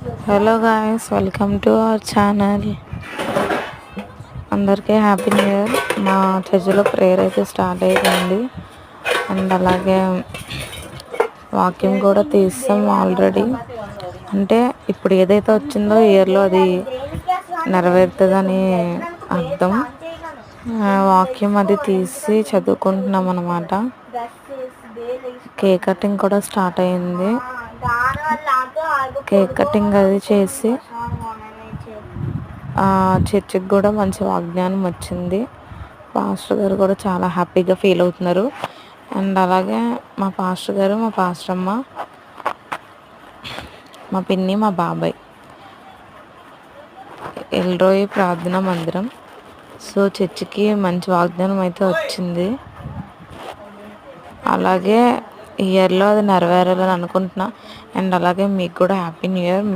Hello guys, welcome to our channel. అందరికీ happy new year. మా చర్చిలో ప్రేయర్ అయితే స్టార్ట్ అయిపోయింది. అండ్ అలాగే వాక్యం కూడా తీస్తాం ఆల్రెడీ. అంటే ఇప్పుడు ఏదైతే వచ్చిందో ఇయర్లో అది నెరవేరుతుందని అర్థం. వాక్యం అది తీసి చదువుకుంటున్నాం అన్నమాట. కేక్ కటింగ్ కూడా స్టార్ట్ అయింది. కేక్ కటింగ్ అది చేసి చర్చికి కూడా మంచి వాగ్దానం వచ్చింది. పాస్టర్ గారు కూడా చాలా హ్యాపీగా ఫీల్ అవుతున్నారు. అండ్ అలాగే మా పాస్టర్ గారు, మా పాస్టర్ అమ్మ, మా పిన్ని, మా బాబాయ్ ఎల్రోయి ప్రార్థనా మందిరం. సో చర్చికి మంచి వాగ్దానం అయితే వచ్చింది. అలాగే ఇయర్లో అది నెరవేరాలని అనుకుంటున్నా. అండ్ అలాగే మీకు కూడా హ్యాపీ న్యూ ఇయర్.